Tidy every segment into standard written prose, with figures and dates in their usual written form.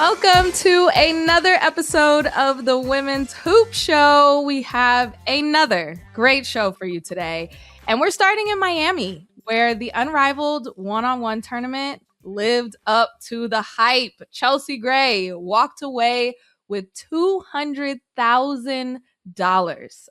Welcome to another episode of the Women's Hoop Show. We have another great show for you today. And we're starting in Miami, where the Unrivaled one-on-one tournament lived up to the hype. Chelsea Gray walked away with $200,000,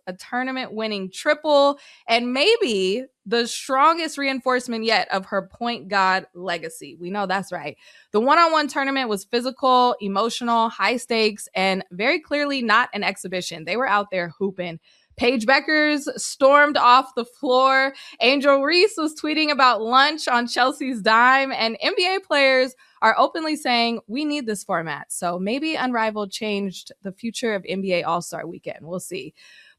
a tournament-winning triple, and maybe the strongest reinforcement yet of her point guard legacy. We know that's right. The one-on-one tournament was physical, emotional, high stakes, and very clearly not an exhibition. They were out there hooping. Paige Bueckers stormed off the floor. Angel Reese was tweeting about lunch on Chelsea's dime, and NBA players are openly saying, we need this format. So maybe Unrivaled changed the future of NBA All-Star Weekend. We'll see.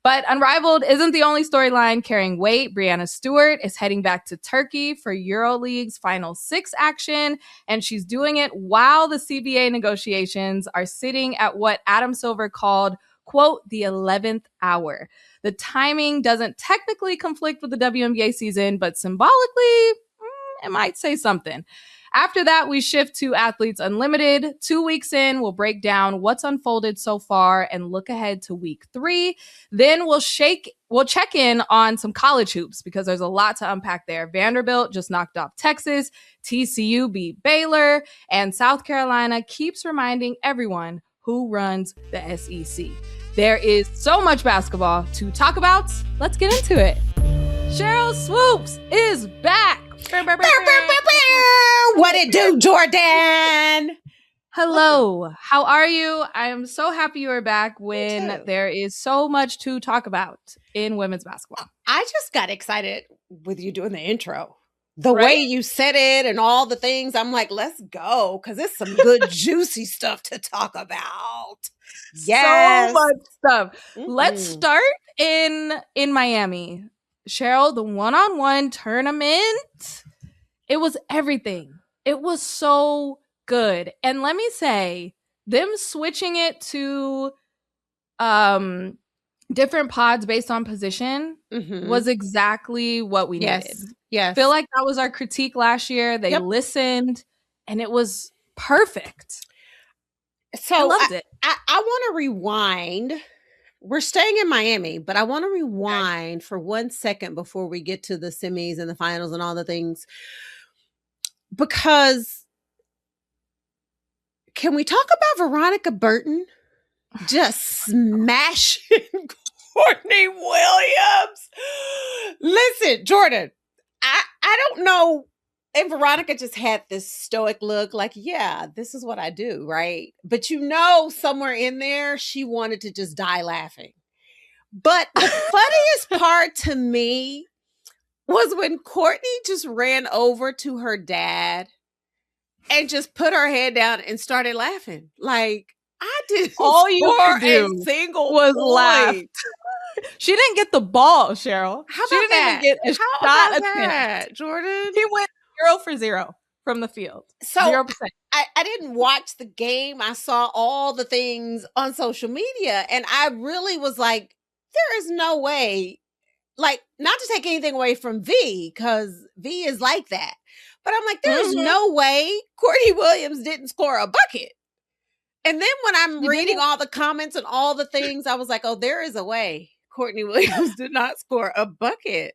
But Unrivaled isn't the only storyline carrying weight. Breanna Stewart is heading back to Turkey for EuroLeague's Final Six action, and she's doing it while the CBA negotiations are sitting at what Adam Silver called, quote, the 11th hour. The timing doesn't technically conflict with the WNBA season, but symbolically, it might say something. After that, we shift to Athletes Unlimited. 2 weeks in, we'll break down what's unfolded so far and look ahead to week 3. Then we'll check in on some college hoops because there's a lot to unpack there. Vanderbilt just knocked off Texas, TCU beat Baylor, and South Carolina keeps reminding everyone who runs the SEC. There is so much basketball to talk about. Let's get into it. Sheryl Swoopes is back. What it do, Jordan? Hello. How are you? I am so happy you are back when there is so much to talk about in women's basketball. I just got excited with you doing the intro. The way you said it and all the things, I'm like, let's go, because it's some good, juicy stuff to talk about. Yes. So much stuff. Mm-hmm. Let's start in Miami. Sheryl, the one-on-one tournament, it was everything. It was so good. And let me say, them switching it to different pods based on position was exactly what we needed. Yes. I feel like that was our critique last year. They listened, and it was perfect. So I loved it. I want to rewind. We're staying in Miami, but I want to rewind for 1 second before we get to the semis and the finals and all the things. Because can we talk about Veronica Burton just smashing Courtney Williams? Listen, Jordan, I don't know. And Veronica just had this stoic look like, yeah, this is what I do, right? But somewhere in there, she wanted to just die laughing. But the funniest part to me was when Courtney just ran over to her dad and just put her head down and started laughing. Like, I didn't all you could do a single was point. Laugh. She didn't get the ball, Sheryl. How about she didn't that? even get a shot attempt, Jordan? He went 0 for 0 from the field. So 0%. I didn't watch the game. I saw all the things on social media, and I really was like, there is no way, like, not to take anything away from V, because V is like that. But I'm like, there's no way Courtney Williams didn't score a bucket. And then when I'm reading all the comments and all the things, I was like, oh, there is a way Courtney Williams did not score a bucket.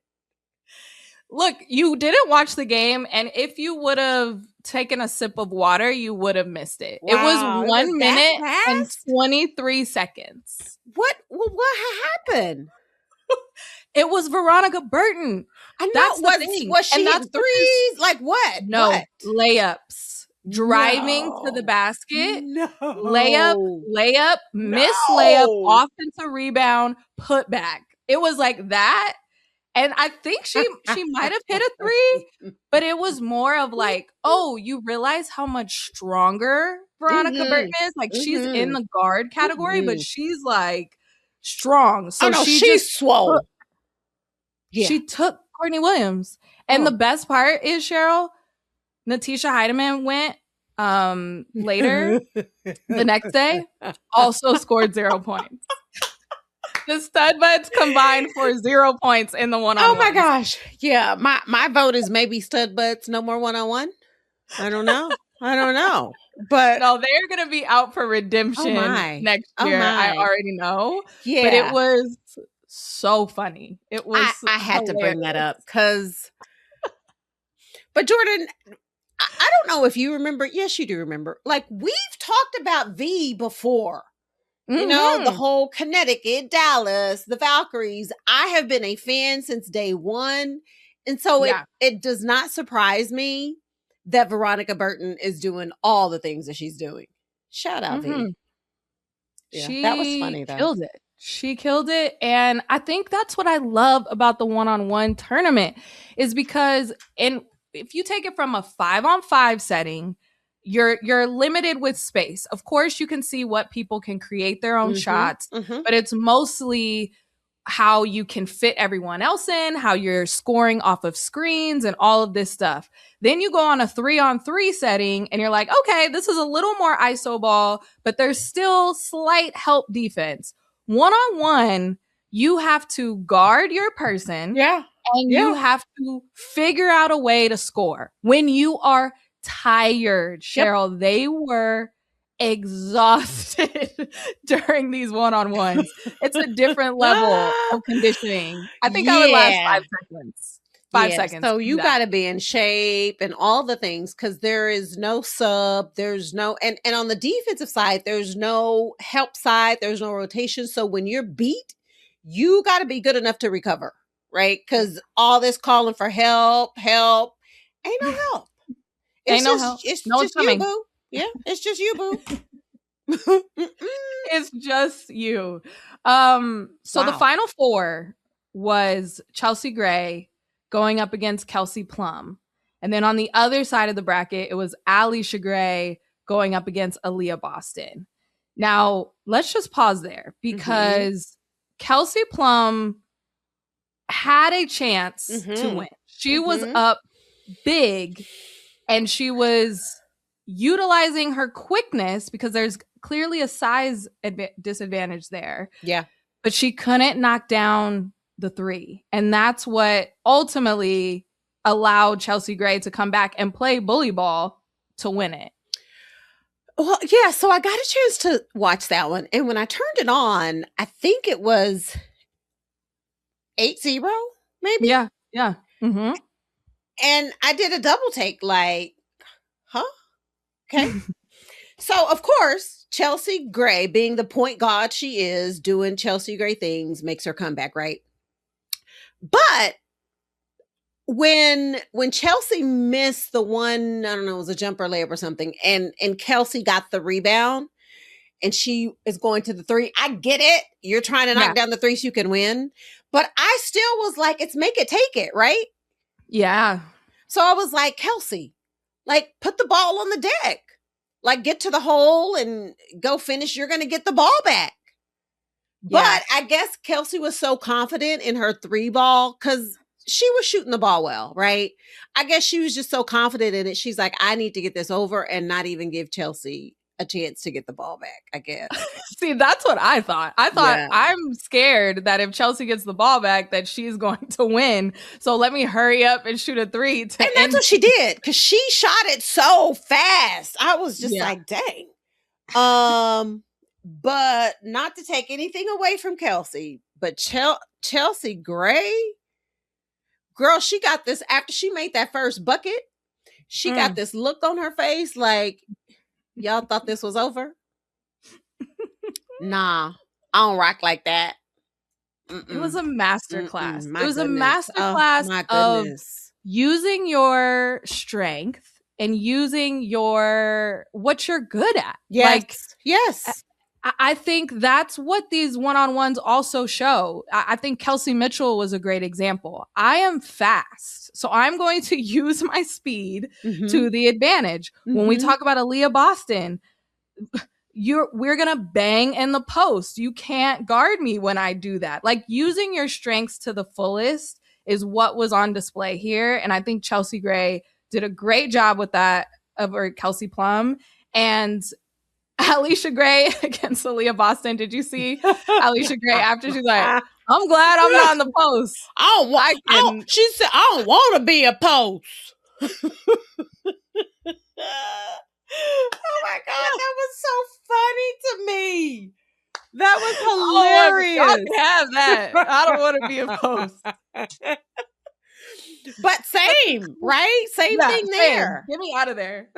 Look, you didn't watch the game, and if you would have taken a sip of water, you would have missed it. Wow, it was 1 minute and 23 seconds. What happened? It was Veronica Burton. I know. Was she hitting threes? Like what? No, what? Layups. Driving to the basket. No. Layup, miss layup, offensive rebound, put back. It was like that. And I think she might have hit a 3, but it was more of like, oh, you realize how much stronger Veronica Burton is? Like, she's in the guard category, but she's like strong. So she's swole. She took Courtney Williams. And the best part is, Sheryl, Natisha Heidemann went later the next day, also scored 0 points. The StudBudz combined for 0 points in the one-on-one. Oh my gosh. Yeah. My vote is maybe StudBudz, no more one-on-one. I don't know. I don't know. But no, they're going to be out for redemption next year. I already know. Yeah. But it was so funny. It was I had to bring that hilarious. up because but Jordan, I don't know if you remember. Yes, you do remember. Like, we've talked about V before. You know, the whole Connecticut, Dallas, the Valkyries. I have been a fan since day one. And so it does not surprise me that Veronica Burton is doing all the things that she's doing. Shout out, V. Yeah, that was funny, though. Killed it. She killed it. And I think that's what I love about the one-on-one tournament is because if you take it from a 5-on-5 setting, you're limited with space. Of course, you can see what people can create their own shots, but it's mostly how you can fit everyone else in, how you're scoring off of screens and all of this stuff. Then you go on a 3-on-3 setting and you're like, okay, this is a little more iso ball, but there's still slight help defense. 1-on-1, you have to guard your person. Yeah. And you have to figure out a way to score when you are tired. Sheryl, they were exhausted during these one-on-ones. It's a different level of conditioning. I think I would last 5 seconds. 5 seconds. So you got to be in shape and all the things because there is no sub. There's no, and on the defensive side, there's no help side. There's no rotation. So when you're beat, you got to be good enough to recover. Right? Because all this calling for help, ain't no help. Ain't no help. It's just you, boo. Yeah, it's just you, boo. It's just you. So the final 4 was Chelsea Gray going up against Kelsey Plum. And then on the other side of the bracket, it was Alisha Gray going up against Aaliyah Boston. Now, let's just pause there because Kelsey Plum had a chance to win. She was up big and she was utilizing her quickness because there's clearly a size disadvantage there. Yeah. But she couldn't knock down the 3. And that's what ultimately allowed Chelsea Gray to come back and play bully ball to win it. Well, yeah. So I got a chance to watch that one. And when I turned it on, I think it was 8-0, maybe? Yeah. And I did a double take, like, huh? Okay. So, of course, Chelsea Gray, being the point guard she is, doing Chelsea Gray things, makes her come back, right? But when Chelsea missed the one, I don't know, it was a jumper layup or something, and Kelsey got the rebound, and she is going to the 3. I get it. You're trying to knock down the 3 so you can win. But I still was like, it's make it, take it, right? Yeah. So I was like, Kelsey, like, put the ball on the deck. Like, get to the hole and go finish. You're going to get the ball back. Yeah. But I guess Kelsey was so confident in her 3 ball because she was shooting the ball well, right? I guess she was just so confident in it. She's like, I need to get this over and not even give Chelsea a chance to get the ball back, I guess. See, that's what I thought. I'm scared that if Chelsea gets the ball back, that she's going to win. So let me hurry up and shoot a 3. And that's what she did because she shot it so fast. I was just like, dang. But not to take anything away from Kelsey, but Chelsea Gray, girl, she got this after she made that first bucket. She got this look on her face like, y'all thought this was over? Nah, I don't rock like that. It was a masterclass. It was a masterclass of using your strength and using what you're good at. Yes. Yes. I think that's what these one-on-ones also show. I think Kelsey Mitchell was a great example. I am fast, so I'm going to use my speed to the advantage. When we talk about Aaliyah Boston, we're going to bang in the post. You can't guard me when I do that. Like, using your strengths to the fullest is what was on display here. And I think Chelsea Gray did a great job with that over Kelsey Plum. And Alisha Gray against Aaliyah Boston. Did you see Alisha Gray after she's like, I'm glad I'm not in the post. She said, I don't want to be a post. Oh my God, that was so funny to me. That was Oh, y'all hilarious. can have that. I don't want to be a host. But same, right? Same Yeah, thing same. there. Get me out of there.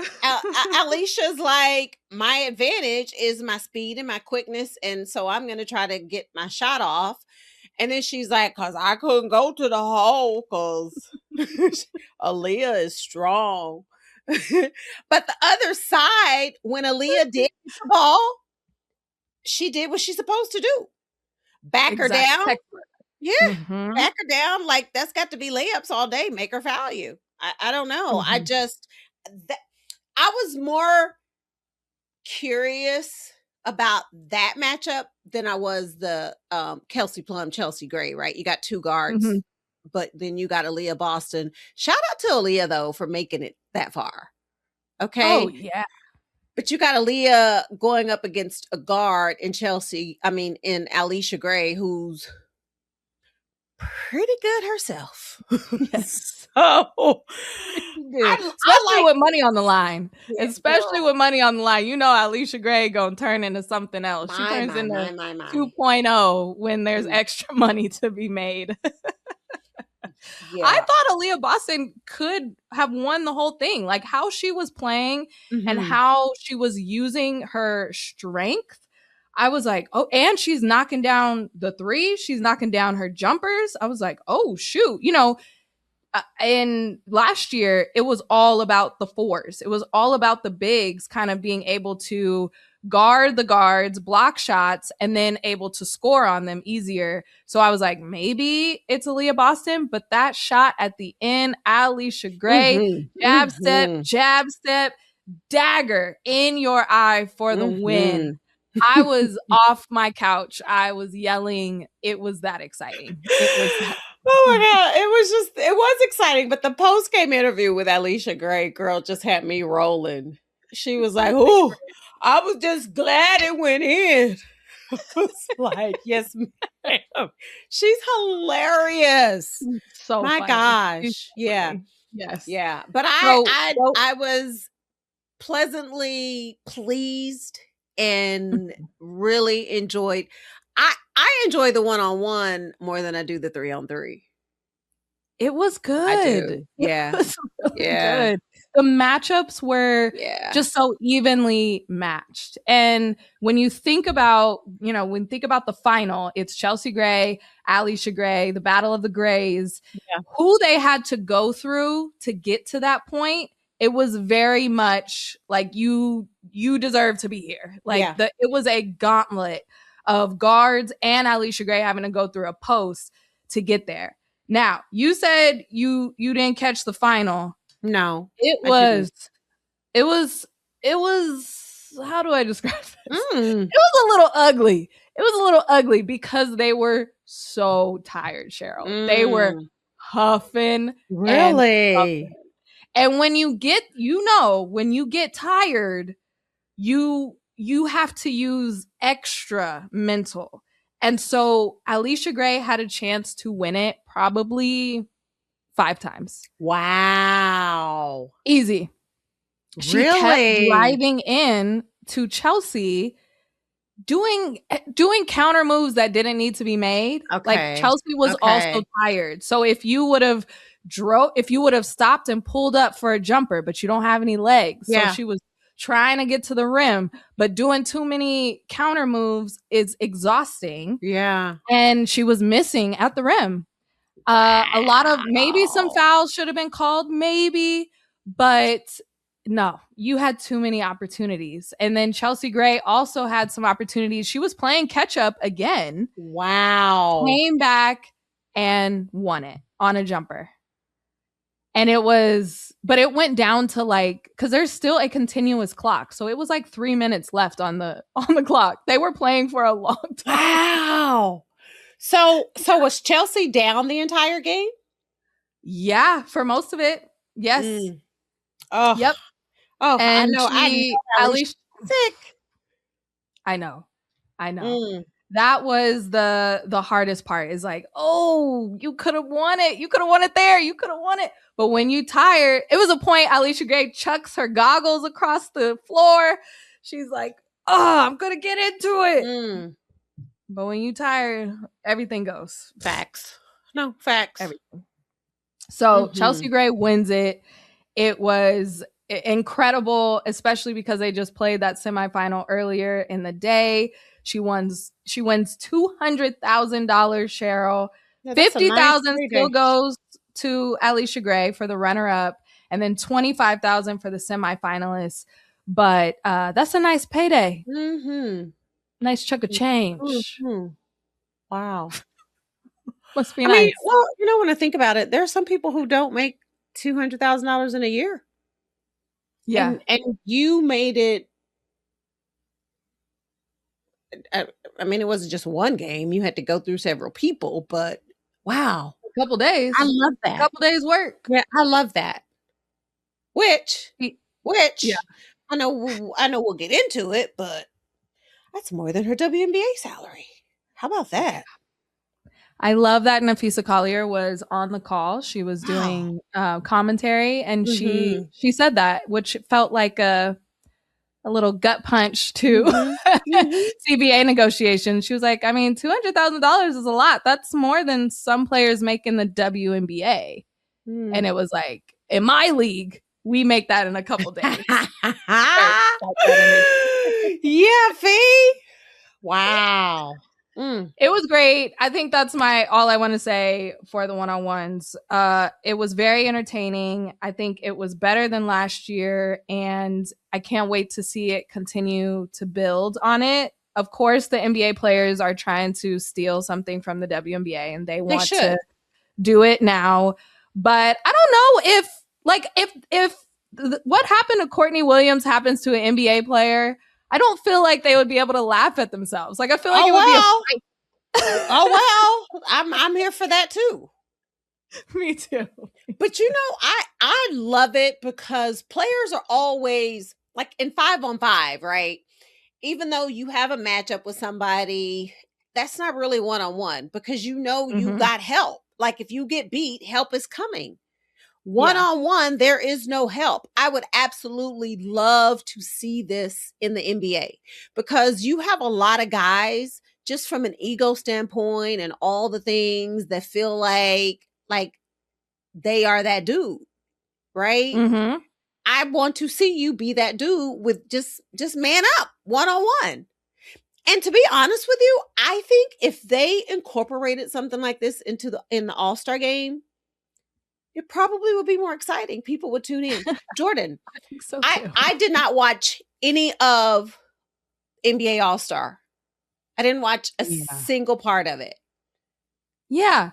Alicia's like, my advantage is my speed and my quickness. And so I'm going to try to get my shot off. And then she's like, because I couldn't go to the hole because Aaliyah is strong. But the other side, when Aaliyah did the ball, she did what she's supposed to do. Back her down. Yeah. Mm-hmm. Back her down. Like, that's got to be layups all day. Make her foul you. I don't know. Mm-hmm. I was more curious about that matchup than I was the Kelsey Plum, Chelsea Gray, right? You got two guards, Mm-hmm. but then you got Aaliyah Boston. Shout out to Aaliyah, though, for making it that far. Okay. Oh, yeah. But you got Aaliyah going up against a guard in in Alicia Gray, who's pretty good herself. Yes. So especially with money on the line. Yeah, especially with money on the line. You know Alicia Gray gonna turn into something else. She turns into 2.0 when there's extra money to be made. Yeah. I thought Aaliyah Boston could have won the whole thing. Like how she was playing and how she was using her strength. I was like, oh, and she's knocking down the three. She's knocking down her jumpers. I was like, oh, shoot. You know, and last year, it was all about the fours. It was all about the bigs kind of being able to guard the guards, block shots, and then able to score on them easier. So I was like, maybe it's Aaliyah Boston, but that shot at the end, Alicia Gray, jab step, dagger in your eye for the win. I was off my couch. I was yelling. It was that exciting. Oh my God. It was exciting. But the post-game interview with Alicia Gray, girl, just had me rolling. She was like, oh, I was just glad it went in. I was like, yes, ma'am. She's hilarious. So my funny. Gosh. Yeah. Funny. Yes. Yeah. But I was pleasantly pleased and really enjoyed. I enjoy the 1-on-1 more than I do the 3-on-3. It was good. I do. Yeah. It was really good. The matchups were just so evenly matched. And when you think about, the final, it's Chelsea Gray, Alicia Gray, the Battle of the Grays, who they had to go through to get to that point. It was very much like you deserve to be here. Like it was a gauntlet of guards and Alicia Gray having to go through a post to get there. Now, you said you didn't catch the final. No. It was how do I describe this? It was a little ugly. It was a little ugly because they were so tired, Sheryl. They were huffing. Really? And when you get tired, you have to use extra mental. And so Alicia Gray had a chance to win it probably 5 times. Wow. Easy. She kept driving in to Chelsea, doing counter moves that didn't need to be made. Okay. Like Chelsea was also tired. So if you would have stopped and pulled up for a jumper, but you don't have any legs. So she was trying to get to the rim, but doing too many counter moves is exhausting. Yeah. And she was missing at the rim. A lot of maybe some fouls should have been called, maybe, but no, you had too many opportunities. And then Chelsea Gray also had some opportunities. She was playing catch up again. Wow. Came back and won it on a jumper. And it went down to because there's still a continuous clock. So it was 3 minutes left on the clock. They were playing for a long time. Wow. So was Chelsea down the entire game? Yeah, for most of it. Yes. Oh. Yep. Oh, and I know. Alicia sick. I know. That was the hardest part is you could have won it. You could have won it there. You could have won it. But when you tired, it was a point Alicia Gray chucks her goggles across the floor. She's like, oh, I'm going to get into it. But when you tired, everything goes. Facts. No, facts. Everything. So Chelsea Gray wins it. It was incredible, especially because they just played that semifinal earlier in the day. She wins $200,000, Sheryl. $50,000 still goes to Alicia Gray for the runner-up, and then $25,000 for the semifinalists. But that's a nice payday. Nice chunk of change. Wow. Must be nice. Mean, well, you know, when I think about it, there are some people who don't make $200,000 in a year. Yeah. And you made it. I mean, it wasn't just one game. You had to go through several people, but wow. A couple days. I love that. A couple days work. Yeah, I love that. Which yeah. I know we'll get into it, but that's more than her WNBA salary. How about that? I love that Nafisa Collier was on the call. She was doing commentary, and she said that, which felt like a little gut punch to CBA negotiations. She was like, I mean, $200,000 is a lot. That's more than some players make in the WNBA. And it was like, in my league, we make that in a couple days. Yeah, Fee. Wow. It was great. I think that's all I want to say for the one-on-ones. It was very entertaining. I think it was better than last year, and I can't wait to see it continue to build on it. Of course, the NBA players are trying to steal something from the WNBA, and they want to do it now. But I don't know if what happened to Courtney Williams happens to an NBA player, I don't feel like they would be able to laugh at themselves. Like, I feel like it would be a fight. Oh, well, I'm here for that too. Me too. But you know, I love it because players are always like in 5-on-5, right? Even though you have a matchup with somebody, that's not really one-on-one because you know you got help. Like if you get beat, help is coming. One-on-one, there is no help. I would absolutely love to see this in the NBA because you have a lot of guys just from an ego standpoint and all the things that feel like they are that dude, right? I want to see you be that dude with just man up, one-on-one. And to be honest with you, I think if they incorporated something like this in the All-Star game, it probably would be more exciting. People would tune in. Jordan, I think so too. I did not watch any of NBA All-Star. I didn't watch a single part of it. Yeah.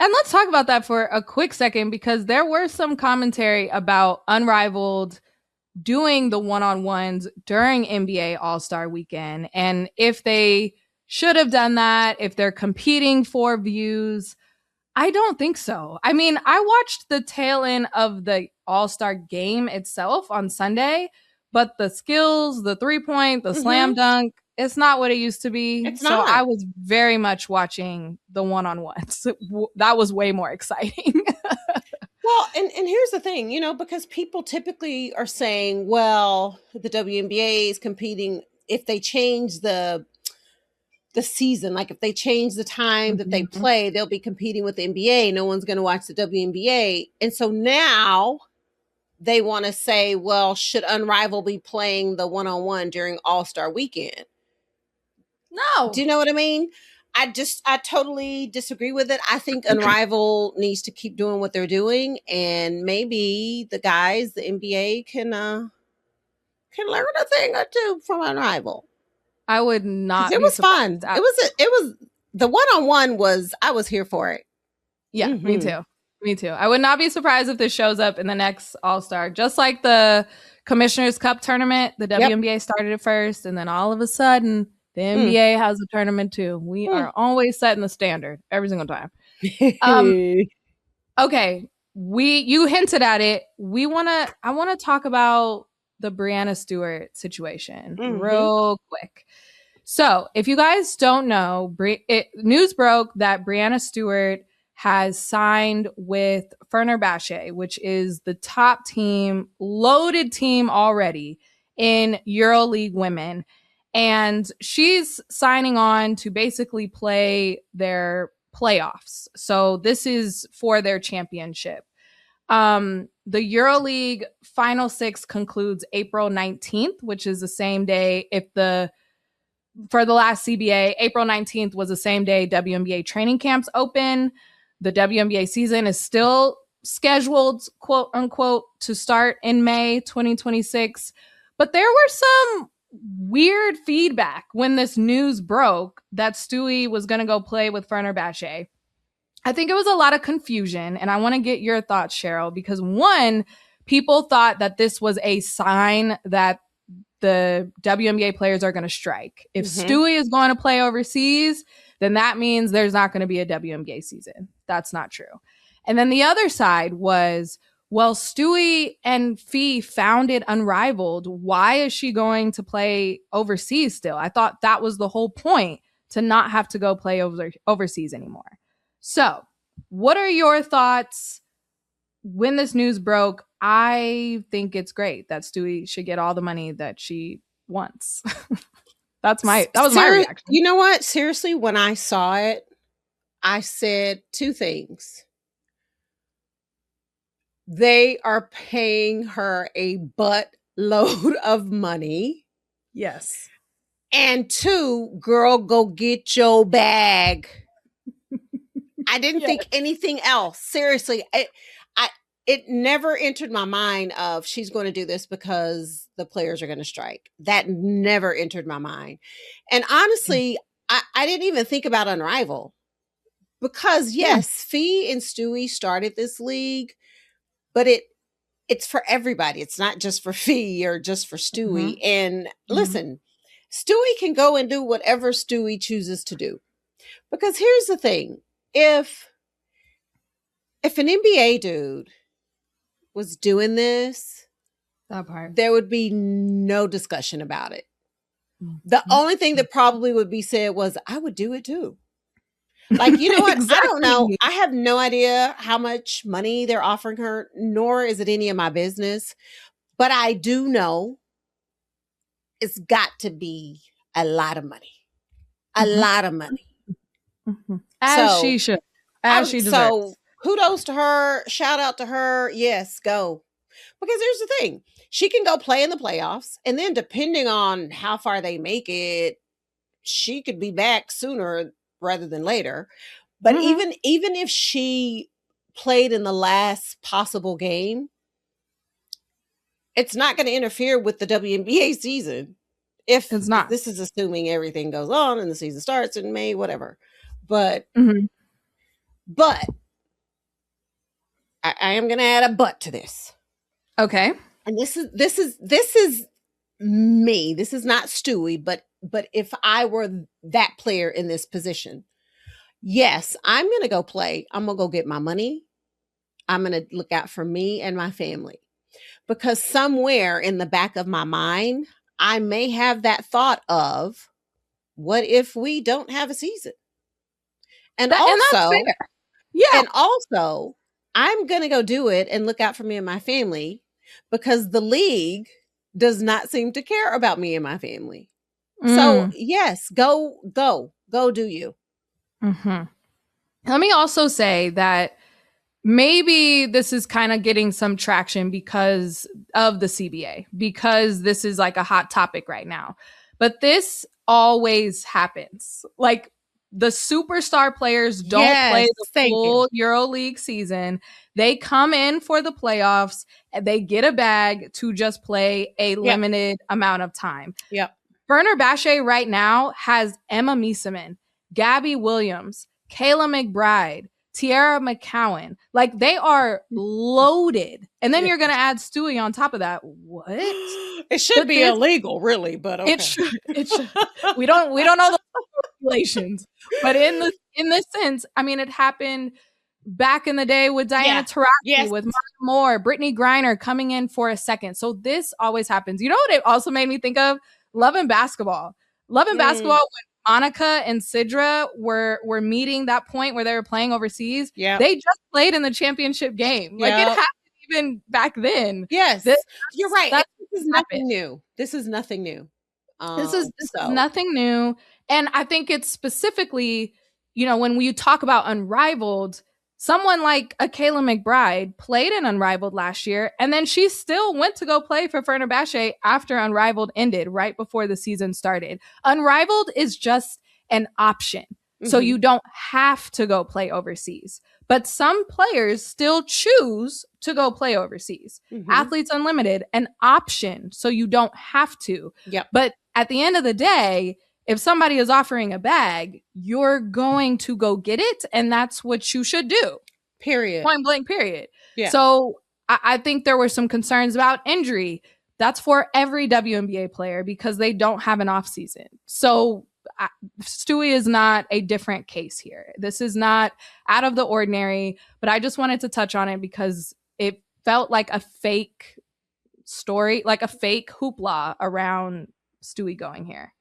And let's talk about that for a quick second, because there were some commentary about Unrivaled doing the one-on-ones during NBA All-Star weekend. And if they should have done that, if they're competing for views, I don't think so. I mean, I watched the tail end of the All-Star game itself on Sunday, but the skills, the three-point, the slam dunk, it's not what it used to be. It's not. I was very much watching the one-on-ones. That was way more exciting. Well, and here's the thing, you know, because people typically are saying, well, the WNBA is competing if they change the season, like if they change the time that they play, they'll be competing with the NBA. No one's going to watch the WNBA. And so now they want to say, well, should Unrivaled be playing the one-on-one during All-Star weekend? No. Do you know what I mean? I totally disagree with it. I think Unrivaled needs to keep doing what they're doing, and maybe the guys, the NBA can learn a thing or two from Unrivaled. I would not. It was fun. It was the one-on-one was. I was here for it. Yeah, me too. Me too. I would not be surprised if this shows up in the next All-Star, just like the Commissioner's Cup tournament. The WNBA started it first, and then all of a sudden, the NBA has a tournament too. We are always setting the standard every single time. Okay, you hinted at it. I want to talk about the Breanna Stewart situation real quick. So if you guys don't know, news broke that Breanna Stewart has signed with Fenerbahce, which is the top team, loaded team already in EuroLeague Women. And she's signing on to basically play their playoffs. So this is for their championship. The EuroLeague Final Six concludes April 19th, which is the same day for the last CBA, April 19th was the same day WNBA training camps open. The WNBA season is still scheduled, quote unquote, to start in May 2026. But there were some weird feedback when this news broke that Stewie was going to go play with Fenerbahce. I think it was a lot of confusion, and I want to get your thoughts, Sheryl, because one, people thought that this was a sign that the WNBA players are going to strike. If Stewie is going to play overseas, then that means there's not going to be a WNBA season. That's not true. And then the other side was, well, Stewie and Fee founded Unrivaled. Why is she going to play overseas still? I thought that was the whole point, to not have to go play overseas anymore. So what are your thoughts when this news broke? I think it's great that Stewie should get all the money that she wants. That was my reaction. You know what? Seriously, when I saw it, I said two things. They are paying her a buttload of money. Yes. And two, girl, go get your bag. I didn't think anything else. Seriously, it never entered my mind of she's going to do this because the players are going to strike. That never entered my mind. And honestly, I didn't even think about Unrivaled because yes, Fee and Stewie started this league, but it's for everybody. It's not just for Fee or just for Stewie. And listen, Stewie can go and do whatever Stewie chooses to do. Because here's the thing. If an NBA dude was doing this, there would be no discussion about it. The only thing that probably would be said was, I would do it too. Like, you know what? Exactly. I don't know. I have no idea how much money they're offering her, nor is it any of my business. But I do know it's got to be a lot of money. A lot of money. As she should. As she deserves. So kudos to her. Shout out to her. Yes, go. Because here's the thing. She can go play in the playoffs. And then depending on how far they make it, she could be back sooner rather than later. But even if she played in the last possible game, it's not going to interfere with the WNBA season. If it's not. This is assuming everything goes on and the season starts in May, whatever. But I am going to add a but to this. Okay. And this is me. This is not Stewie, but if I were that player in this position, yes, I'm going to go play. I'm going to go get my money. I'm going to look out for me and my family. Because somewhere in the back of my mind, I may have that thought of, what if we don't have a season? And that's fair. Yeah. And also, I'm going to go do it and look out for me and my family because the league does not seem to care about me and my family. So yes, go do you. Let me also say that maybe this is kind of getting some traction because of the CBA, because this is like a hot topic right now. But this always happens. Like, the superstar players don't play the full EuroLeague season. They come in for the playoffs and they get a bag to just play a limited amount of time. Yep. Fenerbahce right now has Emma Miesemann, Gabby Williams, Kayla McBride, Tiara McCowan. Like, they are loaded. And then you're going to add Stewie on top of that. What? It should be illegal, really, but okay. It should. We don't know the regulations. But in this sense, I mean, it happened back in the day with Diana Taurasi, with Martha Moore, Brittany Griner coming in for a second. So this always happens. You know what it also made me think of? Love and Basketball. Love and Basketball, Monica and Sidra were meeting that point where they were playing overseas. Yeah. They just played in the championship game. Like, it happened even back then. Yes. You're right. This is nothing new. This is nothing new. And I think it's specifically, when we talk about Unrivaled, someone like a Kayla McBride played in Unrivaled last year, and then she still went to go play for Fenerbahce after Unrivaled ended, right before the season started. Unrivaled is just an option. So you don't have to go play overseas. But some players still choose to go play overseas. Athletes Unlimited, an option. So you don't have to. Yep. But at the end of the day, if somebody is offering a bag, you're going to go get it. And that's what you should do. Period. Point blank, period. Yeah. So I think there were some concerns about injury. That's for every WNBA player because they don't have an off season. So Stewie is not a different case here. This is not out of the ordinary, but I just wanted to touch on it because it felt like a fake story, like a fake hoopla around Stewie going here.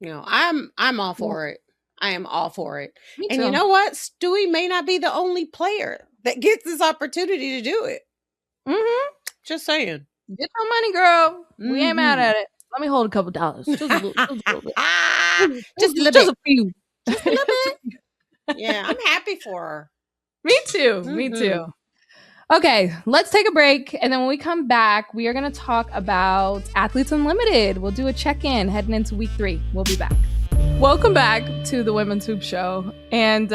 I'm all for it. I am all for it. Me And too. you know what? Stewie may not be the only player that gets this opportunity to do it. Just saying. Get your money, girl. We ain't mad at it. Let me hold a couple dollars. Just a little bit. Just a little Just bit. a few. Just a little bit. Yeah, I'm happy for her. Me too. Me too. Okay, let's take a break. And then when we come back, we are going to talk about Athletes Unlimited. We'll do a check-in heading into week 3. We'll be back. Welcome back to the Women's Hoop Show. And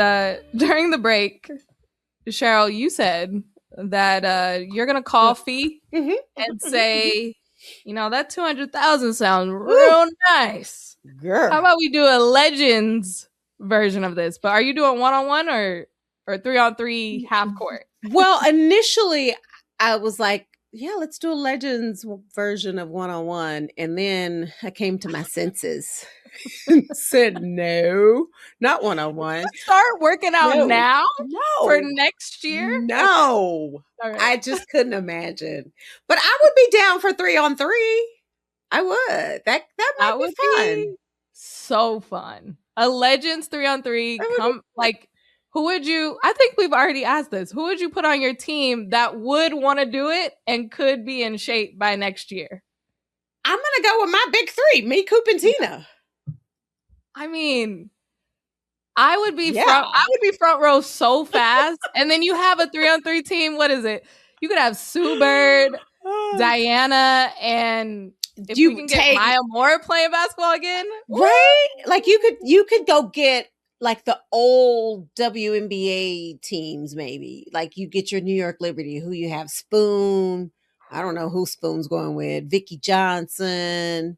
during the break, Sheryl, you said that you're going to call Fee and say, that 200,000 sounds real nice. Girl. How about we do a Legends version of this? But are you doing 1-on-1 or 3-on-3 half court? Well, initially I was like, yeah, let's do a Legends version of 1-on-1. And then I came to my senses and said, no, not 1-on-1. Start working out now for No. next year? No. All right. I just couldn't imagine. But I would be down for 3-on-3. I would. That might would be fun. be so fun. A Legends 3-on-3. Who would you, I think we've already asked this. Who would you put on your team that would want to do it and could be in shape by next year? I'm going to go with my big 3, me, Coop, and Tina. I mean, I would be front row so fast. And then you have a 3-on-3 team. What is it? You could have Sue Bird, Diana, and if we can get Maya Moore playing basketball again. Right? Like you could go get like the old WNBA teams, maybe. Like you get your New York Liberty, who you have Spoon. I don't know who Spoon's going with. Vicky Johnson,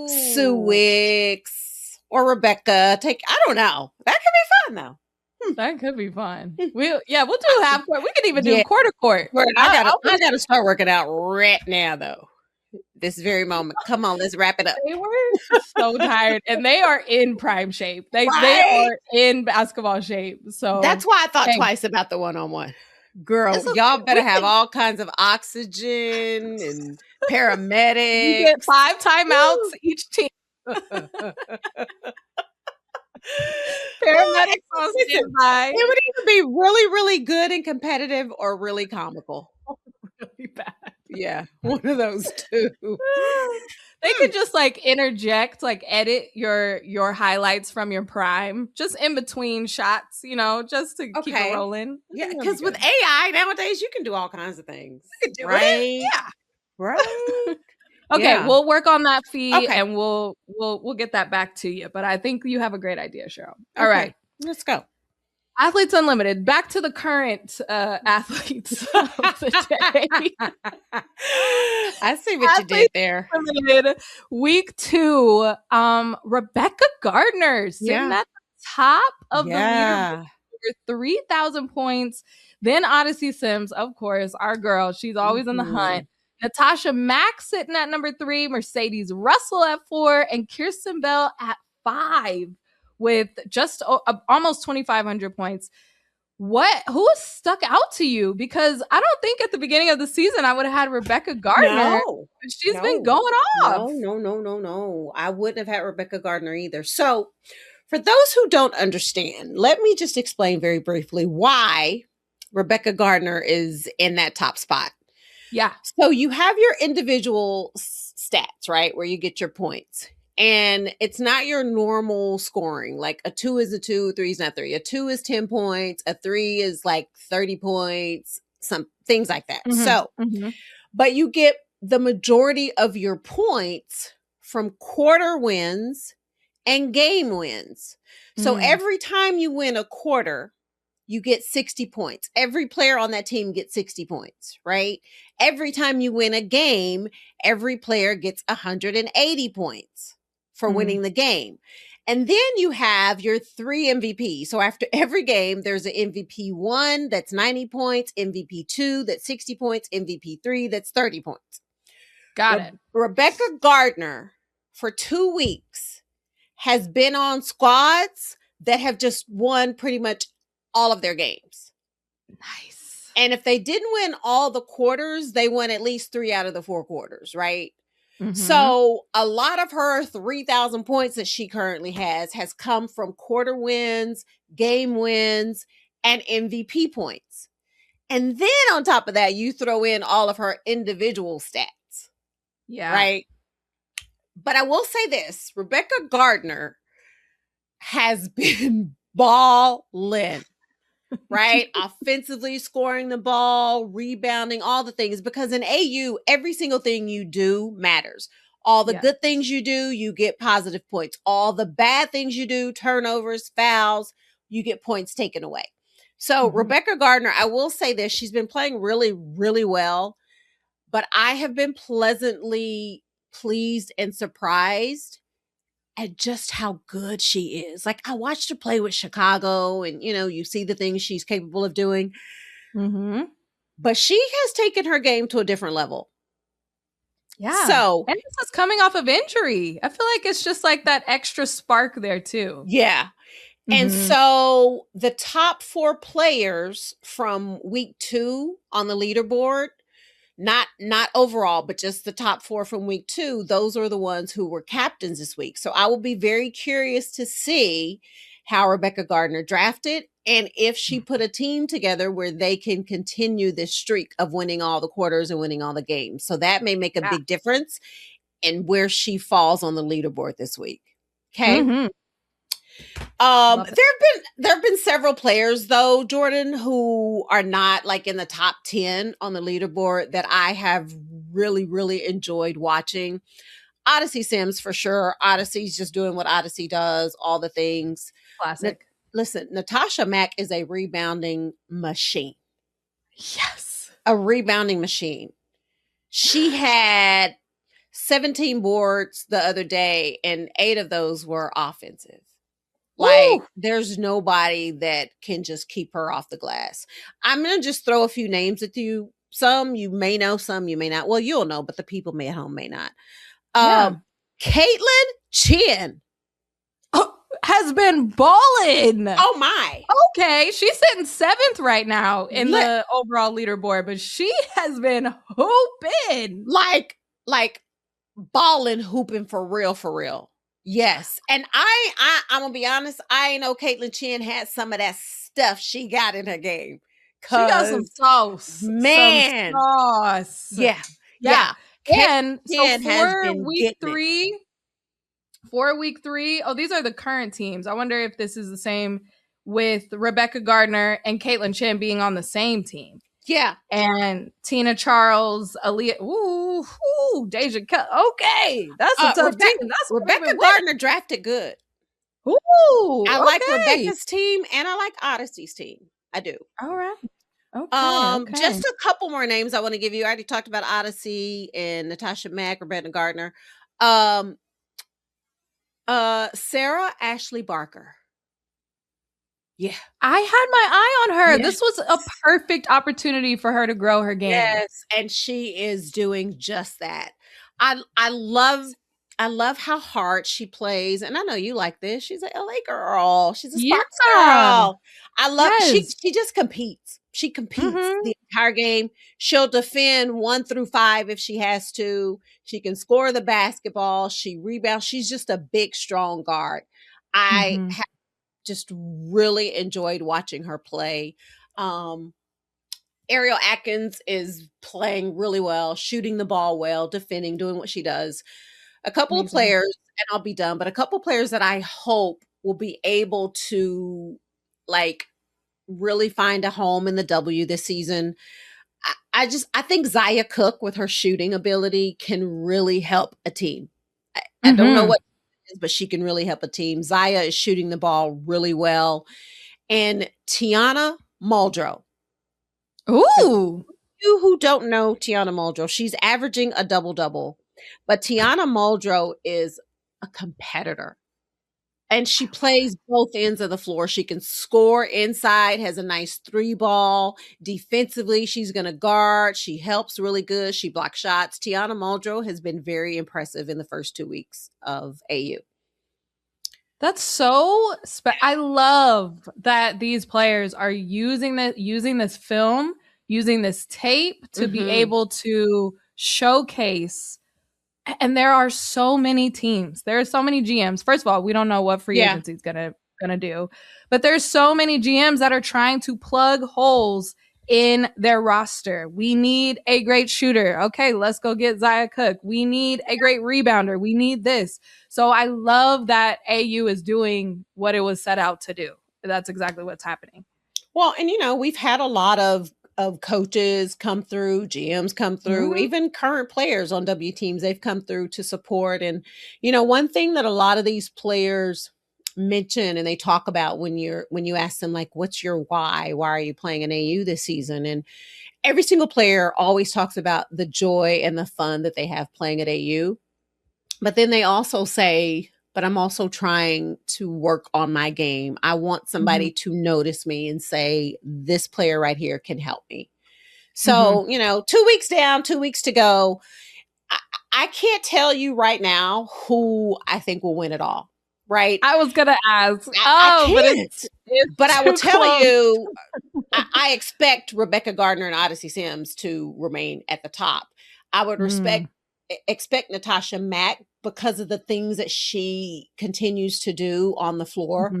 Sue Wicks, or Rebecca. I don't know. That could be fun though. That could be fun. We'll do half court. We could even do quarter court. I gotta start working out right now though. This very moment. Come on, let's wrap it up. They were so tired, and they are in prime shape. They are in basketball shape. So that's why I thought twice about the 1-on-1. Girl, y'all better have all kinds of oxygen and paramedics. You get 5 timeouts each team. Paramedics on standby. It would either be really, really good and competitive or really comical. Really bad. Yeah, one of those two. They could just interject, edit your highlights from your prime, just in between shots, just to keep it rolling. Yeah, because with AI nowadays, you can do all kinds of things. You can do right? it. Yeah. Right. Okay, we'll work on that fee and we'll get that back to you. But I think you have a great idea, Sheryl. All right. Let's go. Athletes Unlimited. Back to the current athletes of the day. I see what you did there. Unlimited, week 2. Rebecca Gardner sitting at the top of the leaderboard, over 3,000 points. Then Odyssey Sims, of course, our girl. She's always in the hunt. Natasha Mack sitting at number 3. Mercedes Russell at 4. And Kirsten Bell at 5. With just almost 2,500 points. who stuck out to you? Because I don't think at the beginning of the season I would have had Rebecca Gardner. No, But she's been going off. No. I wouldn't have had Rebecca Gardner either. So for those who don't understand, let me just explain very briefly why Rebecca Gardner is in that top spot. Yeah. So you have your individual stats, right? Where you get your points. And it's not your normal scoring. Like a 2 is a 2, a 3 is not 3. A 2 is 10 points. A 3 is like 30 points, some things like that. Mm-hmm. So, but you get the majority of your points from quarter wins and game wins. So every time you win a quarter, you get 60 points. Every player on that team gets 60 points, right? Every time you win a game, every player gets 180 points for winning the game. And then you have your 3 MVPs. So after every game, there's an MVP 1 that's 90 points, MVP 2 that's 60 points, MVP 3 that's 30 points. Got it. Rebecca Gardner, for 2 weeks, has been on squads that have just won pretty much all of their games. Nice. And if they didn't win all the quarters, they won at least 3 out of the 4 quarters, right? So a lot of her 3,000 points that she currently has come from quarter wins, game wins, and MVP points. And then on top of that, you throw in all of her individual stats. Yeah. Right? But I will say this, Rebecca Gardner has been balling. Right? Offensively scoring the ball, rebounding, all the things. Because in AU, every single thing you do matters. All the good things you do, you get positive points. All the bad things you do, turnovers, fouls, you get points taken away. So Rebecca Gardner, I will say this, she's been playing really, really well. But I have been pleasantly pleased and surprised at just how good she is. Like, I watched her play with Chicago and, you see the things she's capable of doing. But she has taken her game to a different level. Yeah. So, and this is coming off of injury. I feel like it's just like that extra spark there too. Yeah. And so the top 4 players from week 2 on the leaderboard, not overall, but just the top 4 from week 2, those are the ones who were captains this week. So I will be very curious to see how Rebecca Gardner drafted and if she put a team together where they can continue this streak of winning all the quarters and winning all the games. So that may make a big difference in where she falls on the leaderboard this week. Okay. There have been several players though, Jordan, who are not like in the top 10 on the leaderboard that I have really, really enjoyed watching. Odyssey Sims for sure. Odyssey's just doing what Odyssey does, all the things. Classic. Listen, Natasha Mack is a rebounding machine. Yes. A rebounding machine. She had 17 boards the other day and 8 of those were offensive. Like, there's nobody that can just keep her off the glass. I'm going to just throw a few names at you. Some you may know, some you may not. Well, you'll know, but the people at home may not. Caitlin Chin has been balling. Oh, my. Okay. She's sitting 7th right now in the overall leaderboard, but she has been hooping. Like balling, hooping for real. Yes. And I'm gonna be honest, I know Caitlin Chin had some of that stuff she got in her game. She got some sauce. Man. Some sauce. Yeah. And so for week 3, these are the current teams. I wonder if this is the same with Rebecca Gardner and Caitlin Chin being on the same team. Yeah. And Tina Charles, Aaliyah, Deja Cut. Okay. That's a tough team. Rebecca Gardner drafted good. I like Rebecca's team and I like Odyssey's team. I do. All right. Okay. Just a couple more names I want to give you. I already talked about Odyssey and Natasha Mack, Rebecca Gardner. Sarah Ashley Barker. Yeah. I had my eye on her. Yes. This was a perfect opportunity for her to grow her game. Yes, and she is doing just that. I love I love how hard she plays, and I know you like this. She's a LA girl. She's a Sparks Yeah. girl. I love Yes. she just competes. She competes Mm-hmm. the entire game. She'll defend 1 through 5 if she has to. She can score the basketball. She rebounds. She's just a big, strong guard. I Mm-hmm. have just really enjoyed watching her play. Um, Ariel Atkins is playing really well, shooting the ball well, defending, doing what she does. A couple of Amazing. players, and I'll be done, but a couple of players that I hope will be able to like really find a home in the W this season. I think Zaya Cook with her shooting ability can really help a team. I don't know Mm-hmm. what it is, but she can really help a team. Zaya is shooting the ball really well. And Tiana Muldrow. Ooh. You who don't know Tiana Muldrow, she's averaging a double-double. But Tiana Muldrow is a competitor. And she plays both ends of the floor. She can score inside, has a nice 3 ball. Defensively, she's going to guard. She helps really good. She blocks shots. Tiana Muldrow has been very impressive in the first 2 weeks of AU. That's so I love that these players are using this film, using this tape to be able to showcase. And there are so many teams. There are so many GMs. First of all, we don't know what free agency is gonna do, but there's so many GMs that are trying to plug holes in their roster. We need a great shooter. Okay, let's go get Zaya Cook. We need a great rebounder. We need this. So I love that AU is doing what it was set out to do. That's exactly what's happening. Well, and we've had a lot of coaches come through, GMs come through, even current players on W teams, they've come through to support. And, one thing that a lot of these players mention and they talk about when you ask them, like, what's your why? Why are you playing in AU this season? And every single player always talks about the joy and the fun that they have playing at AU. But then they also say, but I'm also trying to work on my game. I want somebody to notice me and say, this player right here can help me. So, 2 weeks down, 2 weeks to go. I can't tell you right now who I think will win it all. Right? I was gonna ask. I can't. But I will tell you, I expect Rebecca Gardner and Odyssey Sims to remain at the top. I would expect Natasha Mack because of the things that she continues to do on the floor.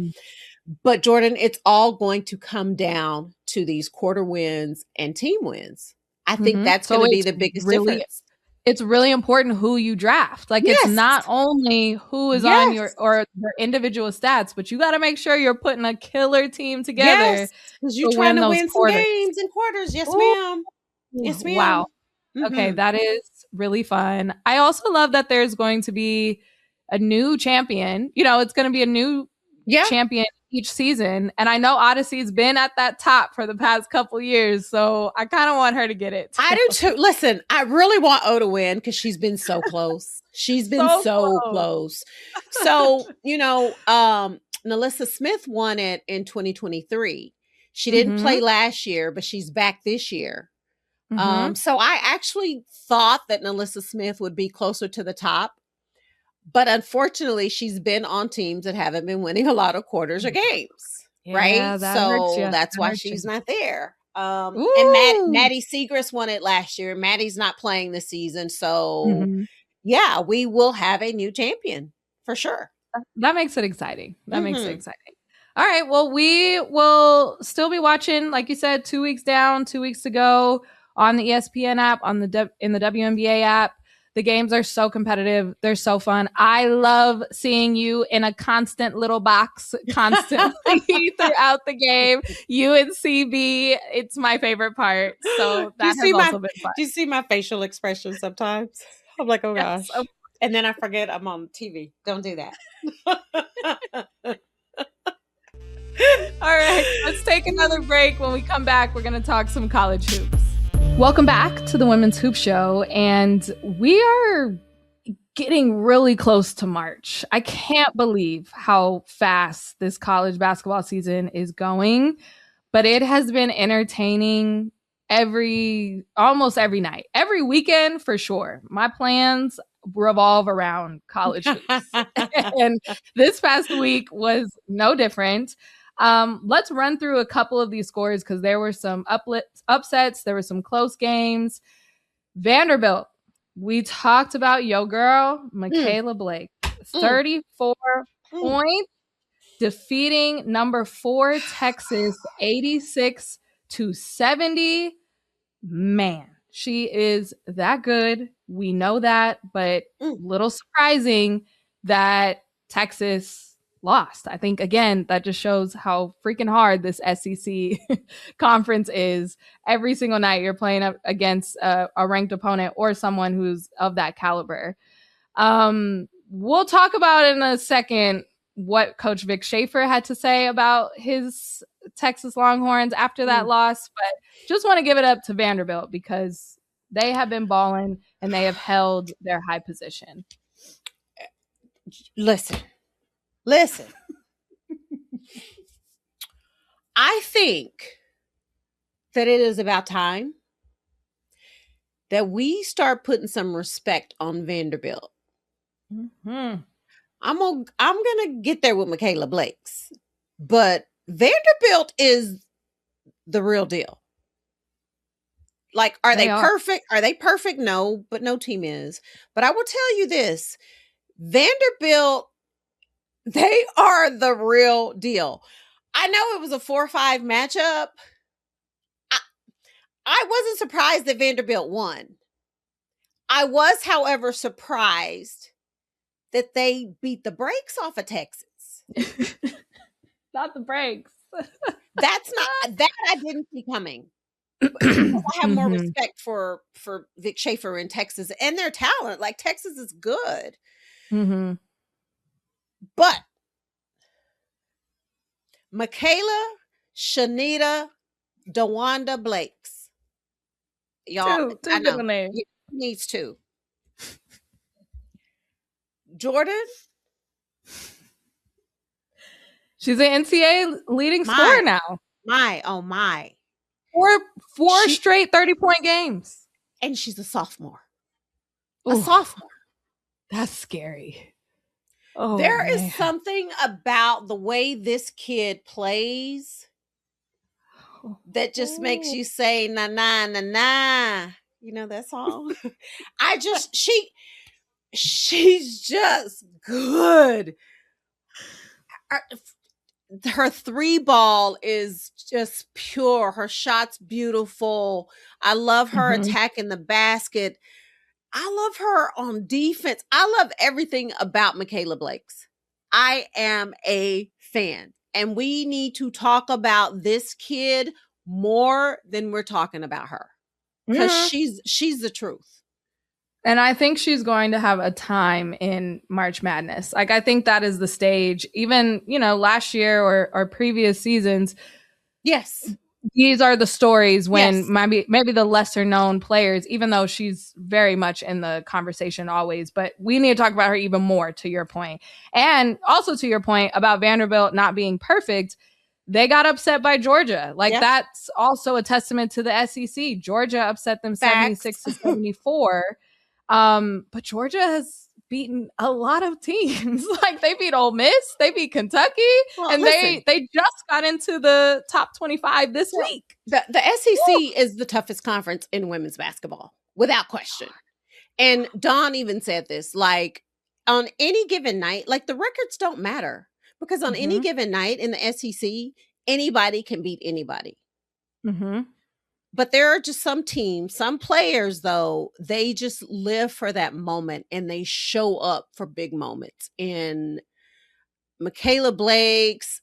But Jordan, it's all going to come down to these quarter wins and team wins. I think that's going to be the biggest difference. It's really important who you draft. Like, it's not only who is on your individual stats, but you got to make sure you're putting a killer team together. Because you're trying to win some games and quarters. Yes, ma'am. Yes, ma'am. Wow. Okay, that is really fun. I also love that there's going to be a new champion. It's going to be a new champion each season. And I know Odyssey's been at that top for the past couple years. So I kind of want her to get it. I do too. Listen, I really want O to win because she's been so close. She's been so close. So, Nalissa Smith won it in 2023. She didn't play last year, but she's back this year. So I actually thought that Nalissa Smith would be closer to the top. But unfortunately, she's been on teams that haven't been winning a lot of quarters or games, right? So that's why she's not there. And Maddie Segrist won it last year. Maddie's not playing this season. So, we will have a new champion for sure. That makes it exciting. Makes it exciting. All right. Well, we will still be watching, like you said, 2 weeks down, 2 weeks to go on the ESPN app, in the WNBA app. The games are so competitive. They're so fun. I love seeing you in a constant little box constantly throughout the game. You and CB, it's my favorite part. So that has also been fun. Do you see my facial expression sometimes? I'm like, oh gosh. And then I forget I'm on TV. Don't do that. All right, let's take another break. When we come back, we're going to talk some college hoops. Welcome back to the Women's Hoop Show, and we are getting really close to March. I can't believe how fast this college basketball season is going, but it has been entertaining almost every night, every weekend for sure. My plans revolve around college hoops. And this past week was no different. Let's run through a couple of these scores because there were some upsets. There were some close games. Vanderbilt. We talked about yo girl, Michaela Blake. 34 points, defeating number 4 Texas 86-70. Man, she is that good. We know that, but little surprising that Texas lost. I think, again, that just shows how freaking hard this SEC conference is. Every single night you're playing up against a ranked opponent or someone who's of that caliber. We'll talk about in a second what Coach Vic Schaefer had to say about his Texas Longhorns after that loss, but just want to give it up to Vanderbilt because they have been balling and they have held their high position. Listen. I think that it is about time that we start putting some respect on Vanderbilt. I'm gonna get there with Michaela Blake's, but Vanderbilt is the real deal. Like, are they perfect? Are they perfect? No, but no team is. But I will tell you this, Vanderbilt, they are the real deal. I know it was a 4-5 matchup. I wasn't surprised that Vanderbilt won. I was, however, surprised that they beat the brakes off of Texas. Not the brakes. That I didn't see coming. I have more respect for Vic Schaefer in Texas and their talent. Like, Texas is good. But Michaela, Shanita, DeWanda Blakes. Y'all, two good names. He needs to. Jordan. She's an NCAA leading scorer now. My. Four straight 30-point games. And she's a sophomore. Ooh, a sophomore. That's scary. There is something about the way this kid plays that just makes you say, na, na, na, na. You know that song? She's just good. Her 3-ball is just pure. Her shot's beautiful. I love her attacking the basket. I love her on defense. I love everything about Michaela Blake's. I am a fan. And we need to talk about this kid more than we're talking about her. Because she's the truth. And I think she's going to have a time in March Madness. Like, I think that is the stage. Even, last year or previous seasons. Yes. These are the stories when maybe the lesser known players, even though she's very much in the conversation always, but we need to talk about her even more, to your point. And also to your point about Vanderbilt not being perfect, they got upset by Georgia. That's also a testament to the SEC. Georgia upset them 76-74. But Georgia has beaten a lot of teams. They beat Ole Miss, they beat Kentucky, and they just got into the top 25 this week. The SEC is the toughest conference in women's basketball, without question. And Dawn even said this, on any given night, the records don't matter, because on any given night in the SEC, anybody can beat anybody. But there are just some teams, some players, though, they just live for that moment and they show up for big moments. And Michaela Blake's,